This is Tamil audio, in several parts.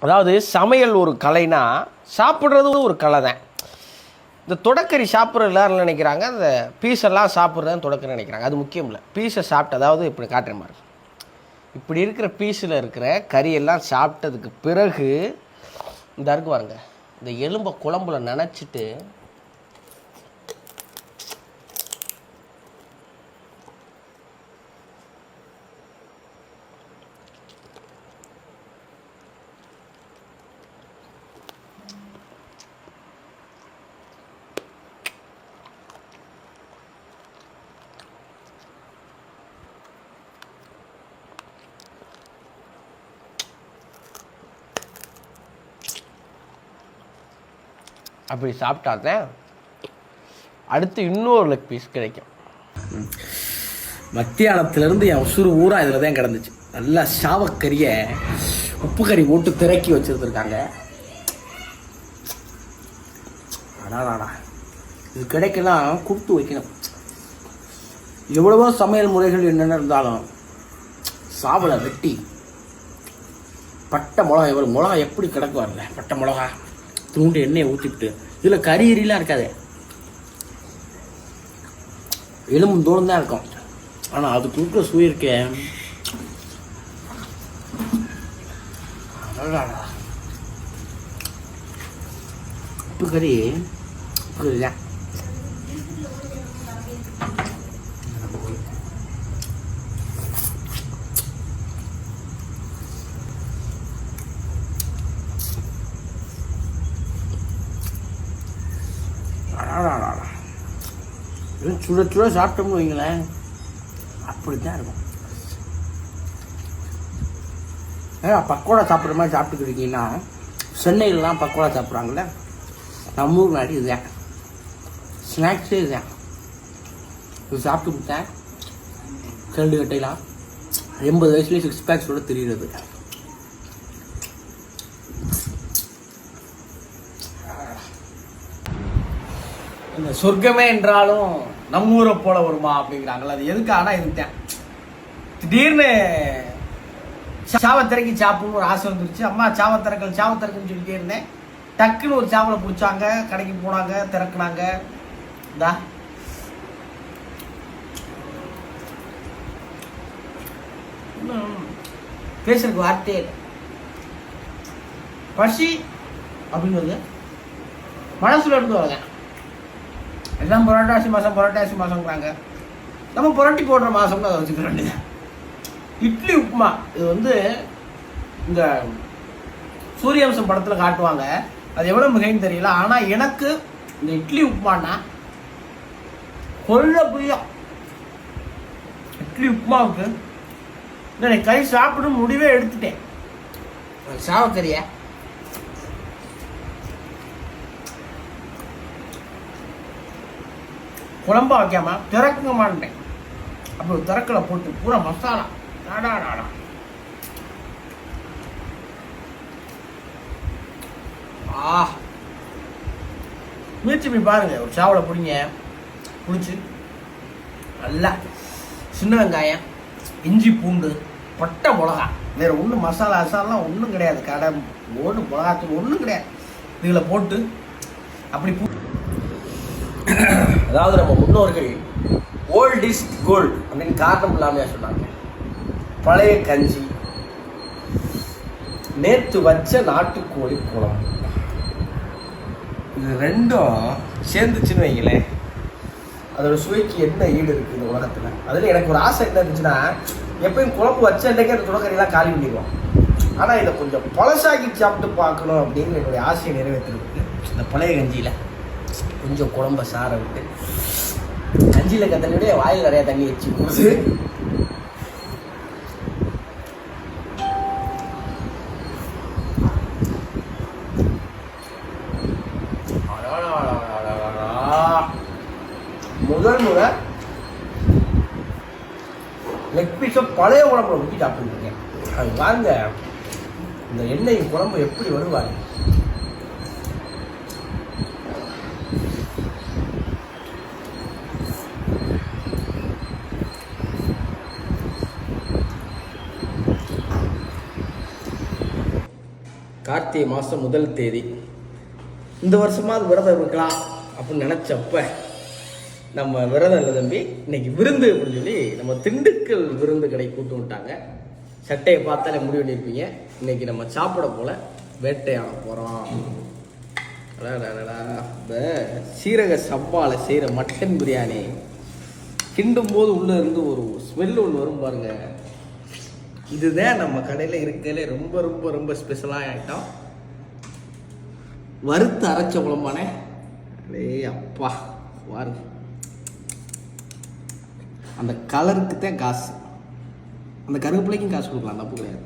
அதாவது சமையல் ஒரு கலைனா சாப்பிட்றதும் ஒரு கலை தான். இந்த தொடக்கறி சாப்பிட்ற எல்லாரும் நினைக்கிறாங்க, அந்த பீஸெல்லாம் சாப்பிட்றதான் தொடக்கறி நினைக்கிறாங்க. அது முக்கியம் இல்லை. பீஸை சாப்பிட்டு, அதாவது இப்படி காட்டுற மாதிரி இப்படி இருக்கிற பீஸில் இருக்கிற கறியெல்லாம் சாப்பிட்டதுக்கு பிறகு இந்த இருக்கு பாருங்க, இந்த எலும்பை குழம்புல நனைச்சிட்டு அப்படி சாப்பிட்டாதான் அடுத்து இன்னொரு லெக் பீஸ் கிடைக்கும். மத்தியானத்துலேருந்து என் உசுறு ஊரா இதில் தான் கிடந்துச்சு. நல்லா சாவக்கறியை உப்பு கறி போட்டு திறக்கி வச்சுருந்துருக்காங்க. அடாடா, இது கிடைக்கலாம் கொடுத்து வைக்கணும். எவ்வளவோ சமையல் முறைகள் என்னென்ன இருந்தாலும் சாவலை வெட்டி பட்டை மிளகா, எவ்வளோ மிளகா எப்படி கிடக்கு வரல, பட்டை மிளகா தூண்டு எண்ணெயை ஊற்றிவிட்டு இதில் கறி எறியெலாம் இருக்காது, எலும்பு தூரம் தான் இருக்கும். ஆனால் அது கொடுக்குற சுவை இருக்கேன். உப்பு கறி தான். சுட சுட சாப்பிட்டோம்னு வைங்களேன், அப்படித்தான் இருக்கும். பக்கோடா சாப்பிட்ற மாதிரி சாப்பிட்டுக்கிட்டீங்கன்னா, சென்னையிலலாம் பக்கோடா சாப்பிட்றாங்கல்ல, நம்ம ஊர் நாடு இதுதான் ஸ்நாக்ஸே இதுதான். இது சாப்பிட்டு கொடுத்தேன் கரண்டு கட்டையெல்லாம் 80 வயசுலேயே 6 பேக்ஸோட தெரியுறது. இந்த சொர்க்கமே என்றாலும் நம்ம ஊரை போல வருமா அப்படிங்கிறாங்களா, அது எதுக்கு? ஆனால் இதுதான் திடீர்னு சாவத்திறக்கி சாப்பிடணும்னு ஒரு ஆசை வந்துருச்சு. அம்மா சாவத்திறக்குன்னு சொல்லிட்டே இருந்தேன். டக்குன்னு ஒரு சாவலை பிடிச்சாங்க, கடைக்கு போனாங்க, திறக்குனாங்க. இந்தா பேசுறதுக்கு வார்த்தையே இல்லை. பசி அப்படிங்கிறது மனசுல இருந்து வரங்க. எல்லாம் புரட்டாசி மாதங்கிறாங்க, நம்ம புரட்டி போடுற மாதம்னு அதை வச்சுக்க வேண்டியது. இட்லி உப்புமா இது வந்து இந்த சூரியவம்சம் படத்தில் காட்டுவாங்க, அது எவ்வளோ மிகைன்னு தெரியல. ஆனால் எனக்கு இந்த இட்லி உப்புமானா கொள்ள புரியும். இட்லி உப்புமாவுக்கு இந்த கறி சாப்பிடும் முடிவே எடுத்துட்டேன். சாவக்கறியை குழம்பா வைக்காம திறக்குங்க மாட்டேன். அப்போ திறக்கலை போட்டு பூரா மசாலா நாடா. முயற்சி பண்ணி பாருங்க. ஒரு சாவலை பிடிச்சி நல்லா சின்ன வெங்காயம், இஞ்சி பூண்டு, பட்டை மிளகா, வேற ஒன்றும் மசாலாலாம் ஒன்றும் கிடையாது. கடை ஒன்றும் மிளகாத்தூள் ஒன்றும் கிடையாது. இதில் போட்டு அப்படி அதாவது நம்ம முன்னோர்கள் ஓல்ட் இஸ் கோல்டு அப்படின்னு காரணம் இல்லாமையா சொன்னாங்க. பழைய கஞ்சி, நேற்று வச்ச நாட்டுக்கோழி குழம்பு, இது ரெண்டும் சேர்ந்துச்சுன்னு வைங்களேன், அதோட சுவைக்கு என்ன ஈடு இருக்குது இந்த உலகத்தில். அதில் எனக்கு ஒரு ஆசை என்ன இருந்துச்சுன்னா, எப்பயும் குழம்பு வச்ச அன்றைக்கே அந்த தொடக்கறியெல்லாம் காலி பண்ணிடுவோம். ஆனால் இதை கொஞ்சம் பழசாக்கி சாப்பிட்டு பார்க்கணும் அப்படின்னு என்னுடைய ஆசையை நிறைவேற்றிருக்கு. இந்த பழைய கஞ்சியில் கொஞ்சம் குழம்ப சார விட்டு, கஞ்சியில் கத்தனையோட வாயில் நிறையா தண்ணி வச்சு கொடுத்து முதல் முறை லெக் பீஸை பழைய குழம்புல ஊற்றி சாப்பிட்டுருக்கேன். அது வாங்க, இந்த எண்ணெய் குழம்பு எப்படி வருவாங்க. கார்த்திகை மாதம் 1 தேதி. இந்த வருஷமாவது விரதம் இருக்கலாம் அப்படின்னு நினச்சப்ப நம்ம விரதம் இல்லை தம்பி, இன்னைக்கு விருந்து அப்படின்னு சொல்லி நம்ம திண்டுக்கல் விருந்து கடை கூட்டு விட்டாங்க. சட்டையை பார்த்தாலே முடிவு பண்ணியிருப்பீங்க. இன்னைக்கு நம்ம சாப்பிட போல வேட்டையாட போகிறோம். இந்த சீரக சப்பால செய்கிற மட்டன் பிரியாணி கிண்டும் போது உள்ளே இருந்து ஒரு ஸ்மெல் ஒன்று வரும் பாருங்க. இதுதான் நம்ம கடையில் இருக்கிறதுல ரொம்ப ரொம்ப ரொம்ப ஸ்பெஷலாக ஐட்டம். வறுத்து அரைச்ச குழம்பானே, அப்பா பாருங்க. அந்த கலருக்கு தான் காசு, அந்த கருவேப்பிலைக்கும் காசு கொடுக்கலாம், தப்பு கிடையாது.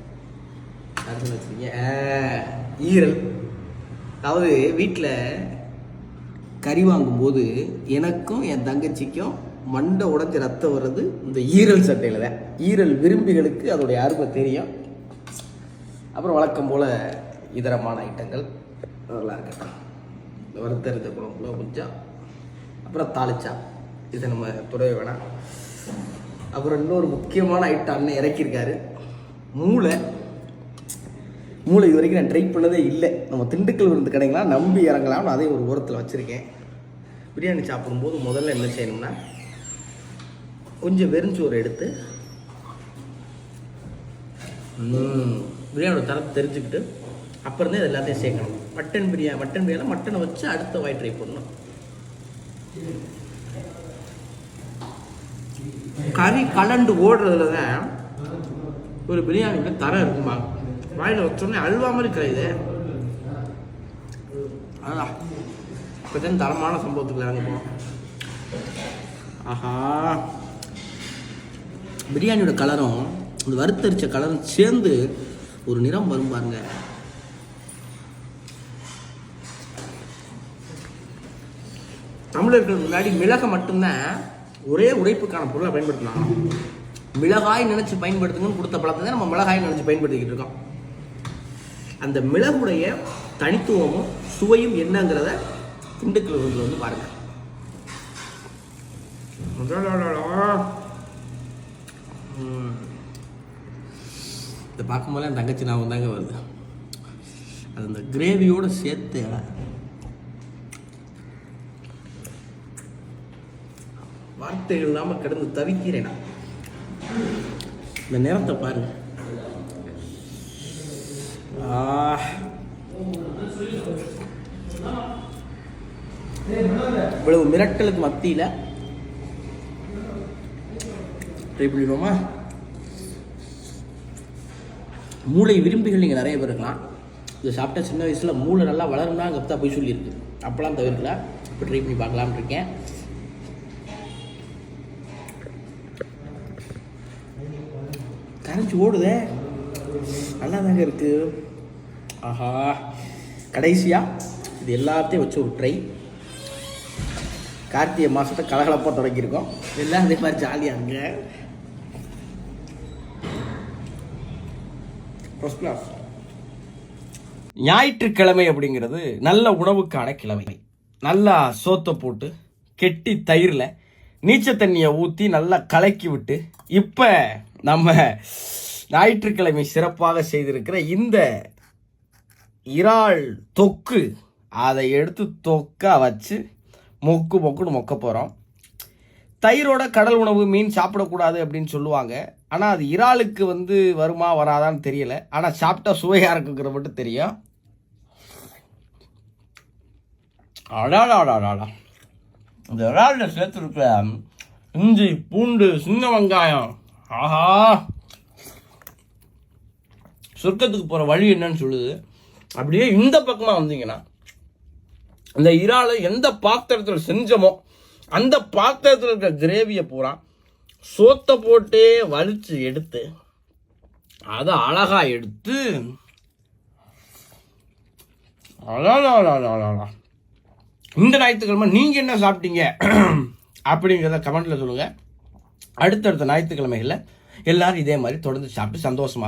வச்சுருக்கீங்க ஈரல். அதாவது வீட்டில் கறி வாங்கும்போது எனக்கும் என் தங்கச்சிக்கும் மண்டை உடஞ்சி ரத்தம் வர்றது இந்த ஈரல் சட்டையில் தான். ஈரல் விரும்பிகளுக்கு அதோடைய அருமை தெரியும். அப்புறம் வழக்கம் போல் இதரமான ஐட்டங்கள் நல்லா இருக்கட்டும். இந்த வறுத்தறிஞ்ச குழம்புல கொஞ்சம், அப்புறம் தாளிச்சா, இதை நம்ம துறைய வேணாம். அப்புறம் இன்னொரு முக்கியமான ஐட்டம் அண்ணன் இறக்கியிருக்காரு, மூளை. மூளை இது வரைக்கும் நான் ட்ரை பண்ணதே இல்லை. நம்ம திண்டுக்கல் விருந்து கடைங்களாம் நம்பி இறங்கலாம்னு அதே ஒரு ஓரத்தில் வச்சுருக்கேன். பிரியாணி சாப்பிடும்போது முதல்ல என்ன செய்யணும்னா, கொஞ்சம் வெறுஞ்சோறு எடுத்து பிரியாணியோட தரத்தை தெரிஞ்சுக்கிட்டு அப்புறம் தான் இது எல்லாத்தையும் சேர்க்கணும். மட்டன் பிரியாணி மட்டனை வச்சு அடுத்த வாய் ட்ரை பண்ணணும். கறி கலண்டு ஓடுறதுல தான் ஒரு பிரியாணியோட தரம் இருக்குமா. வாயில் வச்சோடனே அல்வா மாதிரி கரையுது. அதான் இப்போ தான் தரமான சம்பவத்துக்கு இறங்க போகிறோம். ஆஹா, பிரியாணியோட கலரும் இந்த வறுத்தரிச்ச கலரும் சேர்ந்து ஒரு நிறம் வரும் பாருங்க. தமிழர்கள் முன்னாடி மிளகை மட்டும்தான் ஒரே உரைப்புக்கான பொருளை பயன்படுத்தினாங்க. மிளகாய் நினைச்சு பயன்படுத்துங்கன்னு கொடுத்த பழத்தை தான் நம்ம மிளகாய் நினைச்சு பயன்படுத்திக்கிட்டு இருக்கோம். அந்த மிளகுடைய தனித்துவமும் சுவையும் என்னங்கிறத திண்டுக்கல் விருந்தில் வந்து பாருங்க. இதை பார்க்கும்போது என் தங்கச்சி நான் வந்தாங்க வருது. அது அந்த கிரேவியோடு சேர்த்து வார்த்தைகள் இல்லாமல் கிடந்து தவிக்கிறேன். இந்த நேரத்தை பாருங்க. இவ்வளவு மிரட்டலுக்கு மத்தியில் ட்ரை பண்ணிடுவோமா? மூளை விரும்பிகள் நீங்கள் நிறைய பேர் இருக்கலாம். இது சாப்பிட்டா சின்ன வயசில் மூளை நல்லா வளரும்னா கப்தா போய் சொல்லியிருக்கு. அப்போலாம் தவிர்க்கல. இப்போ ட்ரை பண்ணி பார்க்கலாம்னு இருக்கேன். கரைஞ்சி ஓடுதே, நல்லா தாங்க இருக்கு. ஆஹா, கடைசியாக இது எல்லாத்தையும் வச்சு ஒரு ட்ரை. கார்த்திகை மாதத்தை கலகலப்பாக தொடங்கியிருக்கோம். எல்லாம் அதே மாதிரி ஜாலியாக இருங்க. First class. ஞாயிற்றுக்கிழமை அப்படிங்கிறது நல்ல உணவுக்கான கிழமை. நல்லா சோத்தை போட்டு கெட்டி தயிரில் நீச்சல் தண்ணியை ஊற்றி நல்லா கலக்கி விட்டு இப்போ நம்ம ஞாயிற்றுக்கிழமை சிறப்பாக செய்திருக்கிற இந்த இறால் தொக்கு, அதை எடுத்து தொக்கா வச்சு மொக்குன்னு மொக்க போகிறோம். தயிரோட கடல் உணவு மீன் சாப்பிடக்கூடாது அப்படின்னு சொல்லுவாங்க. ஆனால் அது இறாலுக்கு வந்து வருமா வராதான்னு தெரியல. ஆனால் சாப்பிட்டா சுவையாக இருக்குங்கிற மட்டும் தெரியும். அடாடாடாடா, இந்த இறாலில் சேர்த்துருக்க இஞ்சி பூண்டு சின்ன வெங்காயம், ஆஹா, சொர்க்கத்துக்கு போகிற வழி என்னன்னு சொல்லுது. அப்படியே இந்த பக்கமாக வந்தீங்கன்னா இந்த இறாலை எந்த பாத்திரத்தில் செஞ்சோமோ அந்த பாத்திரத்தில் இருக்கிற கிரேவியை பூரா சோத்தை போட்டே வலிச்சு எடுத்து அதை அழகா எடுத்து இந்த ஞாயிற்றுக்கிழமை நீங்கள் என்ன சாப்பிட்டீங்க அப்படிங்கிறத கமெண்ட்டில் சொல்லுங்கள். அடுத்தடுத்த ஞாயிற்றுக்கிழமைகளில் எல்லாரும் இதே மாதிரி தொடர்ந்து சாப்பிட்டு சந்தோஷமாக இருக்கும்.